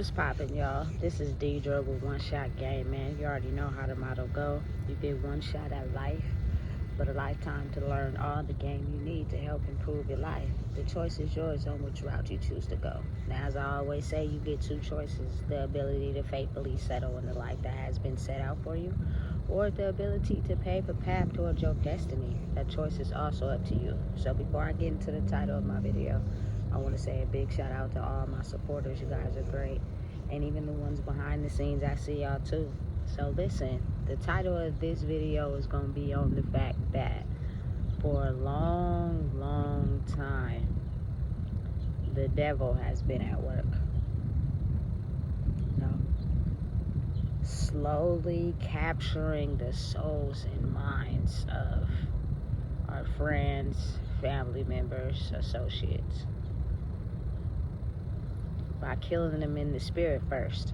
What's poppin', y'all? This is Deidre with One Shot Game, man. You already know how the motto go. You get one shot at life, but a lifetime to learn all the game you need to help improve your life. The choice is yours on which route you choose to go. Now, as I always say, you get two choices: the ability to faithfully settle in the life that has been set out for you, or the ability to pave a path towards your destiny. That choice is also up to you. So before I get into the title of my video, I want to say a big shout out to all my supporters. You guys are great. And even the ones behind the scenes, I see y'all too. So listen, the title of this video is going to be on the fact that for a long time, the devil has been at work. You know, slowly capturing the souls and minds of our friends, family members, associates, by killing them in the spirit first,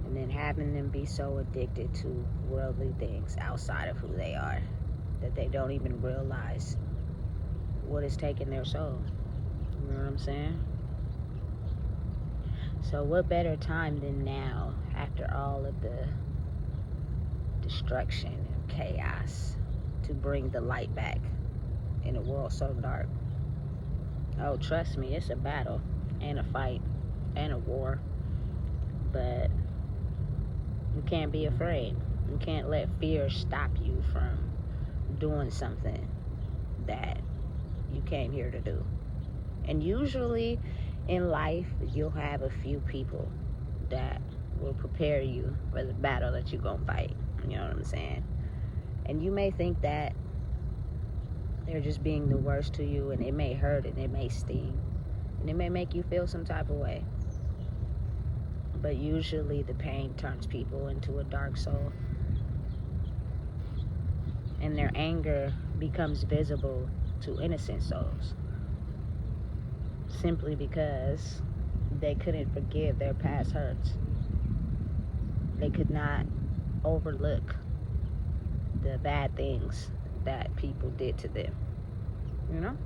and then having them be so addicted to worldly things outside of who they are that they don't even realize what is taking their soul. You know what I'm saying? So what better time than now, after all of the destruction and chaos, to bring the light back in a world so dark. Oh, trust me, it's a battle and a fight and a war, but you can't be afraid. You can't let fear stop you from doing something that you came here to do. And usually in life, you'll have a few people that will prepare you for the battle that you're gonna fight. You know what I'm saying? And you may think that they're just being the worst to you, and it may hurt and it may sting and it may make you feel some type of way. But usually the pain turns people into a dark soul, and their anger becomes visible to innocent souls simply because they couldn't forgive their past hurts. They could not overlook the bad things that people did to them, you know?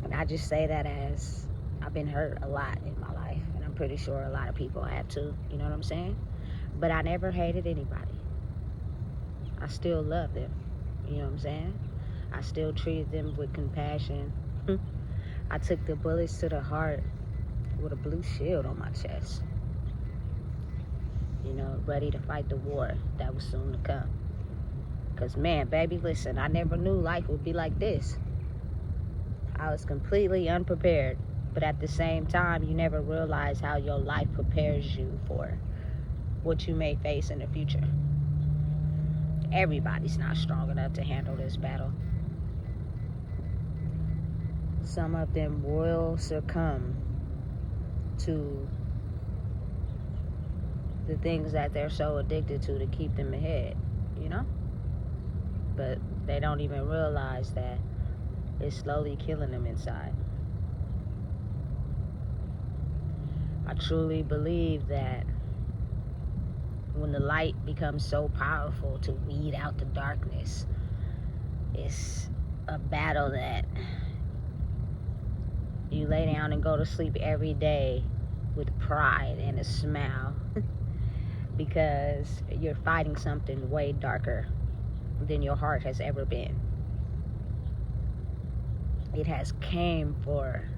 And I just say that as I've been hurt a lot in my life, and I'm pretty sure a lot of people have too, you know what I'm saying? But I never hated anybody. I still love them, you know what I'm saying? I still treated them with compassion. I took the bullets to the heart with a blue shield on my chest, you know, ready to fight the war that was soon to come. Because, man, baby, listen, I never knew life would be like this. I was completely unprepared, but at the same time, you never realize how your life prepares you for what you may face in the future. Everybody's not strong enough to handle this battle. Some of them will succumb to the things that they're so addicted to keep them ahead, you know? But they don't even realize that it's slowly killing them inside. I truly believe that when the light becomes so powerful to weed out the darkness, it's a battle that you lay down and go to sleep every day with pride and a smile because you're fighting something way darker than your heart has ever been. It has came for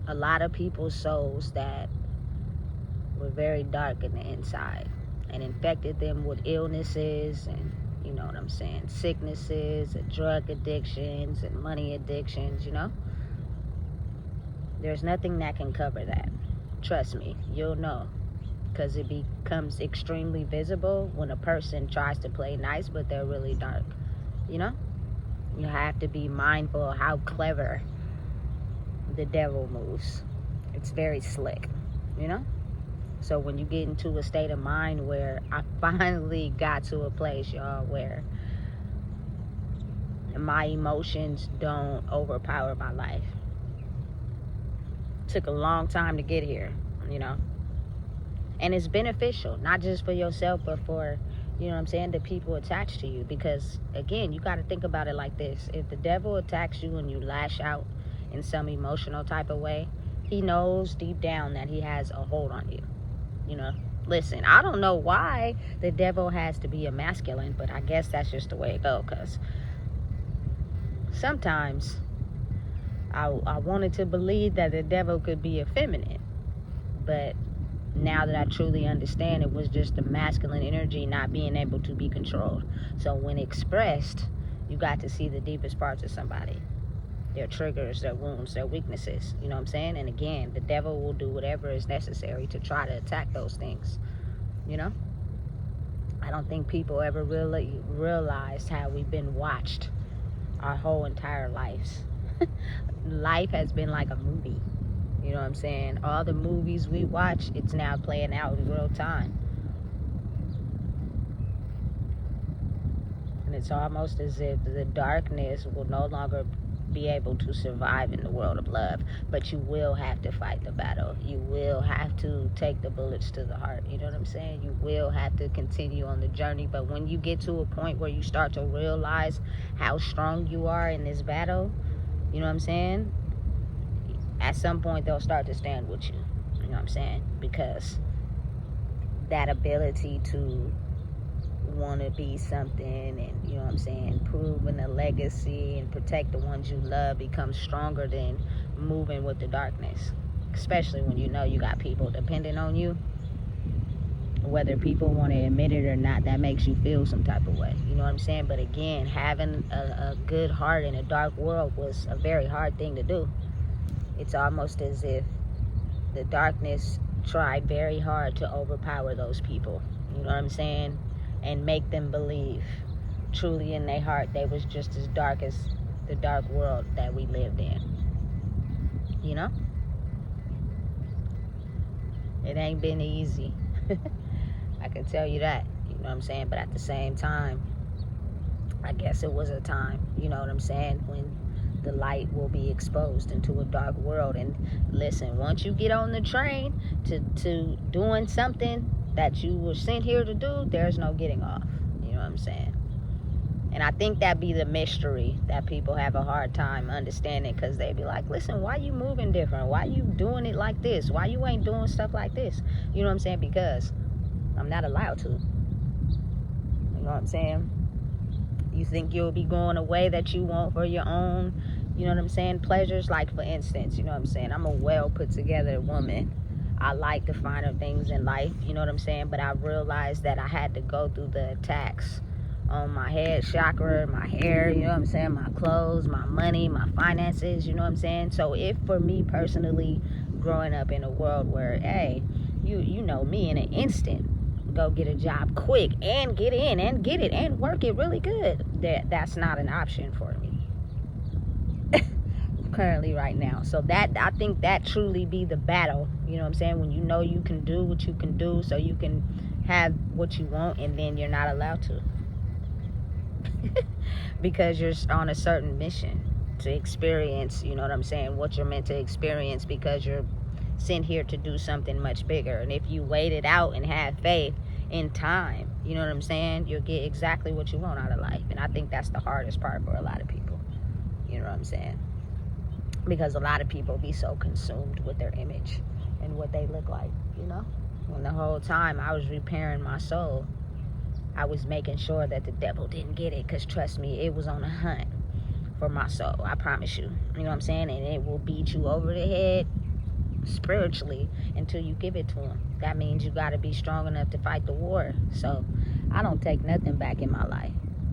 a lot of people's souls that were very dark in the inside and infected them with illnesses and, you know what I'm saying, sicknesses and drug addictions and money addictions, you know? There's nothing that can cover that. Trust me, you'll know, because it becomes extremely visible when a person tries to play nice, but they're really dark, you know? You have to be mindful of how clever the devil moves. It's very slick, you know? So when you get into a state of mind where I finally got to a place, y'all, where my emotions don't overpower my life. Took a long time to get here, you know? And it's beneficial, not just for yourself, but for, you know what I'm saying, the people attached to you. Because, again, you got to think about it like this. If the devil attacks you and you lash out in some emotional type of way, He knows deep down that he has a hold on you, you know. Listen, I don't know why the devil has to be a masculine, but I guess that's just the way it goes, because sometimes I wanted to believe that the devil could be a feminine, but now that I truly understand, it was just the masculine energy not being able to be controlled. So when expressed, you got to see the deepest parts of somebody, their triggers, their wounds, their weaknesses, you know what I'm saying? And again, the devil will do whatever is necessary to try to attack those things, you know. I don't think people ever really realized how we've been watched our whole entire lives. Life has been like a movie, you know what I'm saying? All the movies we watch, it's now playing out in real time. And it's almost as if the darkness will no longer be able to survive in the world of love. But you will have to fight the battle. You will have to take the bullets to the heart. You know what I'm saying? You will have to continue on the journey. But when you get to a point where you start to realize how strong you are in this battle, you know what I'm saying? At some point, they'll start to stand with you. You know what I'm saying? Because that ability to want to be something, and you know what I'm saying, proving a legacy and protect the ones you love becomes stronger than moving with the darkness, especially when you know you got people depending on you. Whether people want to admit it or not, that makes you feel some type of way, you know what I'm saying? But again, having a good heart in a dark world was a very hard thing to do. It's almost as if the darkness tried very hard to overpower those people, you know what I'm saying, and make them believe truly in their heart they was just as dark as the dark world that we lived in, you know. It ain't been easy. I can tell you that, you know what I'm saying. But at the same time, I guess it was a time, you know what I'm saying, when the light will be exposed into a dark world. And listen, once you get on the train to doing something that you were sent here to do, there's no getting off, you know what I'm saying. And I think that be the mystery that people have a hard time understanding, because they be like, listen, why you moving different? Why you doing it like this? Why you ain't doing stuff like this? You know what I'm saying? Because I'm not allowed to. You know what I'm saying? You think you'll be going a way that you want for your own, you know what I'm saying, pleasures. Like, for instance, you know what I'm saying, I'm a well put together woman. I like the finer things in life, you know what I'm saying, but I realized that I had to go through the attacks on my head chakra, my hair, you know what I'm saying, my clothes, my money, my finances, you know what I'm saying. So if for me personally, growing up in a world where, hey, you know me, in an instant go get a job quick and get in and get it and work it really good, that's not an option for me currently right now. So that, I think that truly be the battle, you know what I'm saying, when you know you can do what you can do so you can have what you want, and then you're not allowed to because you're on a certain mission to experience, you know what I'm saying, what you're meant to experience, because you're sent here to do something much bigger. And if you wait it out and have faith in time, you know what I'm saying, you'll get exactly what you want out of life. And I think that's the hardest part for a lot of people, you know what I'm saying, because a lot of people be so consumed with their image and what they look like, you know, when the whole time I was repairing my soul, I was making sure that the devil didn't get it, because trust me, it was on a hunt for my soul, I promise you, you know what I'm saying. And it will beat you over the head spiritually until you give it to him. That means you got to be strong enough to fight the war. So I don't take nothing back in my life.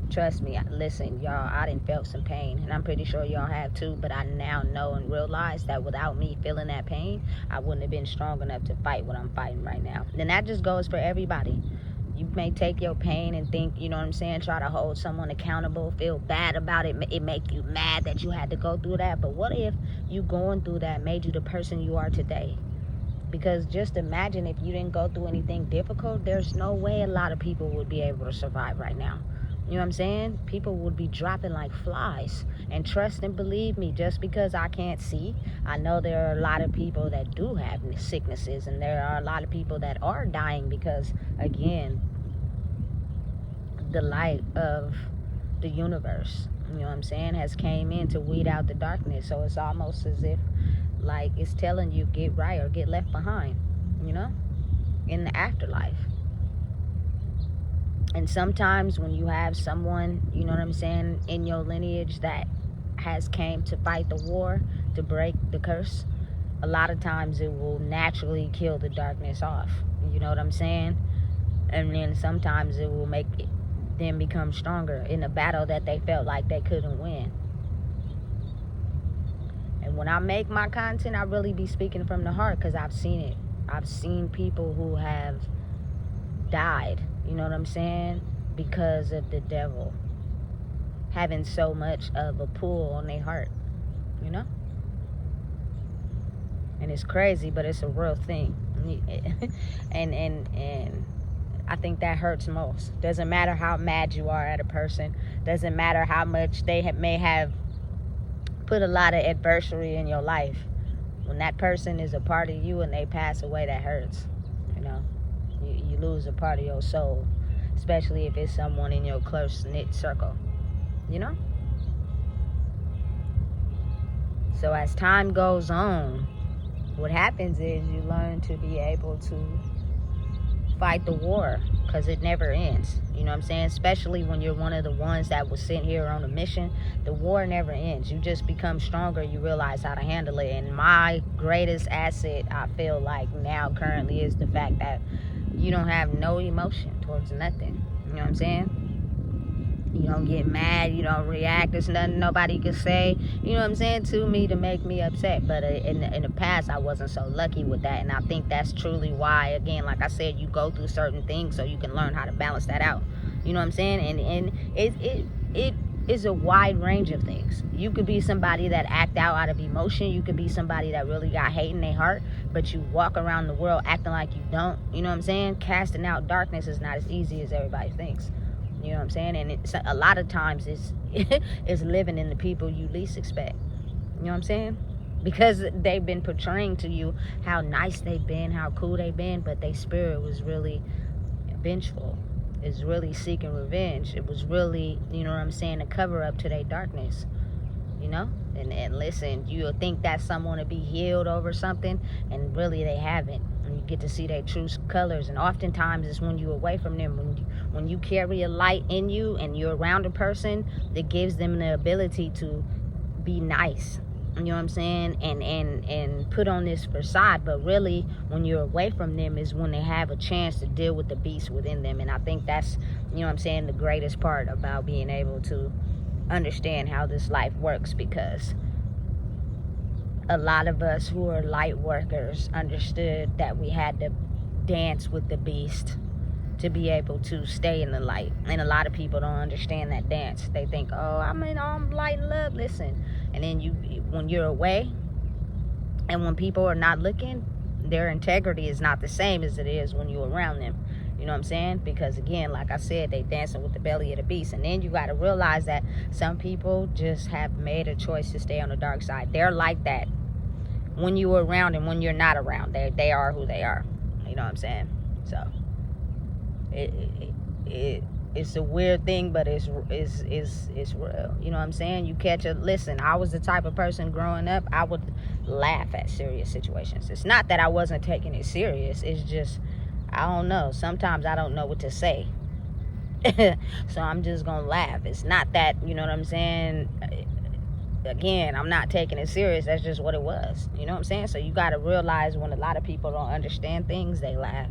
Trust me, listen, y'all, I done felt some pain, and I'm pretty sure y'all have too, but I now know and realize that without me feeling that pain, I wouldn't have been strong enough to fight what I'm fighting right now. And that just goes for everybody. You may take your pain and think, you know what I'm saying, try to hold someone accountable, feel bad about it, it make you mad that you had to go through that. But what if you going through that made you the person you are today? Because just imagine if you didn't go through anything difficult, there's no way a lot of people would be able to survive right now. You know what I'm saying? People would be dropping like flies. And trust and believe me, just because I can't see, I know there are a lot of people that do have sicknesses, and there are a lot of people that are dying because, again, the light of the universe, you know what I'm saying, has came in to weed out the darkness. So it's almost as if like it's telling you get right or get left behind, you know, in the afterlife. And sometimes when you have someone, you know what I'm saying, in your lineage that has came to fight the war, to break the curse, a lot of times it will naturally kill the darkness off. You know what I'm saying? And then sometimes it will make them become stronger in a battle that they felt like they couldn't win. And when I make my content, I really be speaking from the heart, because I've seen it. I've seen people who have died, you know what I'm saying, because of the devil having so much of a pull on their heart, you know. And it's crazy, but it's a real thing. and I think that hurts most. Doesn't matter how mad you are at a person, doesn't matter how much they may have put a lot of adversity in your life. When that person is a part of you and they pass away, that hurts, you know. You lose a part of your soul, especially if it's someone in your close-knit circle, you know. So as time goes on, what happens is you learn to be able to fight the war, because it never ends, you know what I'm saying. Especially when you're one of the ones that was sent here on a mission, the war never ends. You just become stronger. You realize how to handle it. And my greatest asset, I feel like now currently, is the fact that you don't have no emotion towards nothing, you know what I'm saying. You don't get mad, you don't react. There's nothing nobody can say, you know what I'm saying, to me to make me upset. But in the past, I wasn't so lucky with that. And I think that's truly why, again, like I said, you go through certain things so you can learn how to balance that out. You know what I'm saying? And it is a wide range of things. You could be somebody that act out of emotion. You could be somebody that really got hate in their heart, but you walk around the world acting like you don't. You know what I'm saying? Casting out darkness is not as easy as everybody thinks. You know what I'm saying? And it's a lot of times it's living in the people you least expect. You know what I'm saying? Because they've been portraying to you how nice they've been, how cool they've been, but their spirit was really vengeful. It's really seeking revenge. It was really, you know what I'm saying, a cover up to their darkness. You know? And listen, you'll think that someone to be healed over something, and really they haven't. And you get to see their true colors. And oftentimes it's when you're away from them, when you carry a light in you and you're around a person that gives them the ability to be nice. You know what I'm saying? And put on this facade, but really when you're away from them is when they have a chance to deal with the beast within them. And I think that's, you know what I'm saying, the greatest part about being able to understand how this life works, because a lot of us who are light workers understood that we had to dance with the beast to be able to stay in the light. And a lot of people don't understand that dance. They think, oh, I'm light and love. Listen, and then when you're away and when people are not looking, their integrity is not the same as it is when you're around them. You know what I'm saying? Because again, like I said, they dancing with the belly of the beast. And then you got to realize that some people just have made a choice to stay on the dark side. They're like that when you're around, and when you're not around, they are who they are. You know what I'm saying? So it's a weird thing, but it's real. You know what I'm saying? You catch a listen. I was the type of person growing up, I would laugh at serious situations. It's not that I wasn't taking it serious. It's just, I don't know. Sometimes I don't know what to say. So I'm just gonna laugh. It's not that, you know what I'm saying? Again, I'm not taking it serious. That's just what it was. You know what I'm saying? So you gotta realize when a lot of people don't understand things, they laugh.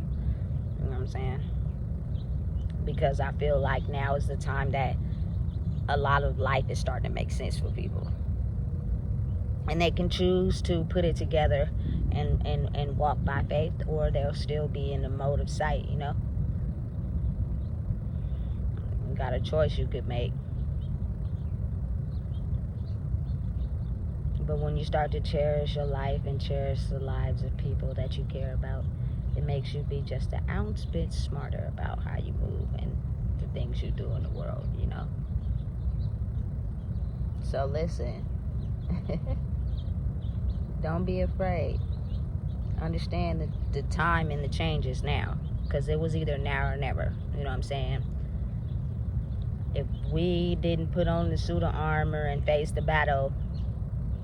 You know what I'm saying? Because I feel like now is the time that a lot of life is starting to make sense for people. And they can choose to put it together and walk by faith, or they'll still be in the mode of sight, you know? You got a choice you could make. But when you start to cherish your life and cherish the lives of people that you care about, it makes you be just an ounce bit smarter about how you move and the things you do in the world, you know? So listen. Don't be afraid. Understand the time and the changes now. Because it was either now or never. You know what I'm saying? If we didn't put on the suit of armor and face the battle,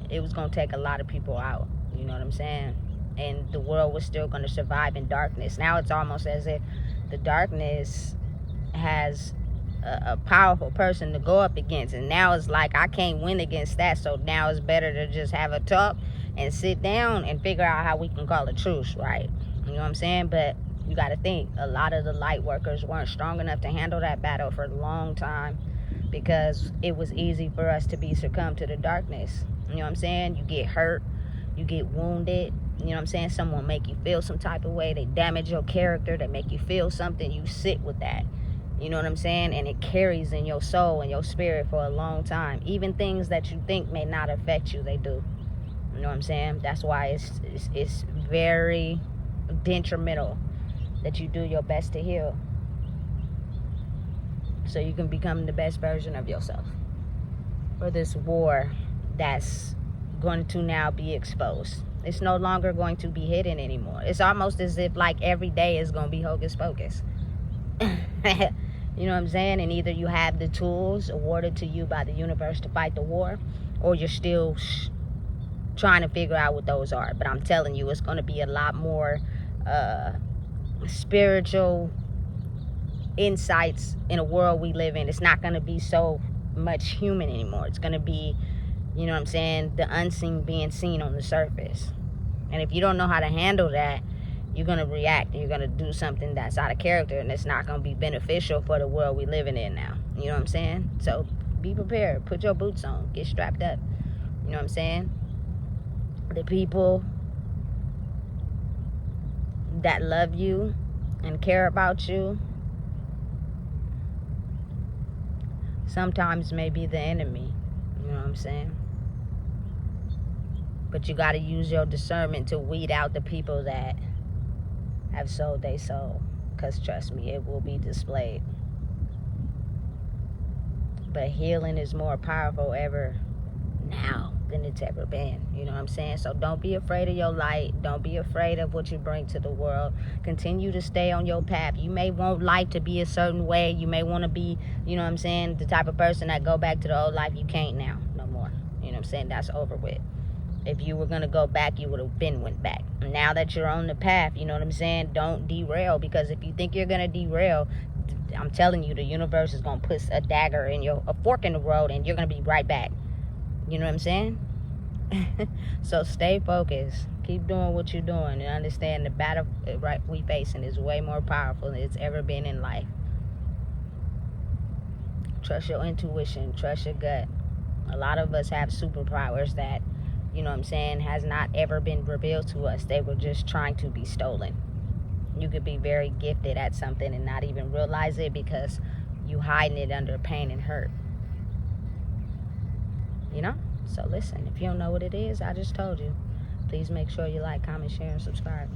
it was going to take a lot of people out. You know what I'm saying? And the world was still going to survive in darkness. Now it's almost as if the darkness has a powerful person to go up against, and now it's like I can't win against that, so now it's better to just have a talk and sit down and figure out how we can call a truce, right? You know what I'm saying? But you got to think, a lot of the light workers weren't strong enough to handle that battle for a long time, because it was easy for us to be succumbed to the darkness. You know what I'm saying? You get hurt, you get wounded, you know what I'm saying? Someone make you feel some type of way, they damage your character, they make you feel something, you sit with that. You know what I'm saying? And it carries in your soul and your spirit for a long time. Even things that you think may not affect you, they do. You know what I'm saying? That's why it's very detrimental that you do your best to heal, so you can become the best version of yourself for this war that's going to now be exposed. It's no longer going to be hidden anymore. It's almost as if like every day is going to be hocus pocus. You know what I'm saying? And either you have the tools awarded to you by the universe to fight the war, or you're still trying to figure out what those are. But I'm telling you, it's going to be a lot more spiritual insights in a world we live in. It's not going to be so much human anymore. It's going to be, you know what I'm saying, the unseen being seen on the surface. And if you don't know how to handle that, you're going to react and you're going to do something that's out of character, and it's not going to be beneficial for the world we're living in now. You know what I'm saying? So be prepared. Put your boots on. Get strapped up. You know what I'm saying? The people that love you and care about you sometimes may be the enemy. You know what I'm saying? But you got to use your discernment to weed out the people that have sold their soul, because trust me, it will be displayed. But healing is more powerful ever now than it's ever been. You know what I'm saying? So don't be afraid of your light. Don't be afraid of what you bring to the world. Continue to stay on your path. You may want life to be a certain way. You may want to be, you know what I'm saying, the type of person that go back to the old life. You can't now, no more. You know what I'm saying? That's over with. If you were going to go back, you would have went back. Now that you're on the path, you know what I'm saying, don't derail, because if you think you're going to derail, I'm telling you, the universe is going to put a fork in the road, and you're going to be right back. You know what I'm saying? So stay focused. Keep doing what you're doing, and understand the battle we facing is way more powerful than it's ever been in life. Trust your intuition. Trust your gut. A lot of us have superpowers that, you know what I'm saying, has not ever been revealed to us. They were just trying to be stolen. You could be very gifted at something and not even realize it, because you hiding it under pain and hurt. You know? So listen, if you don't know what it is, I just told you. Please make sure you like, comment, share, and subscribe.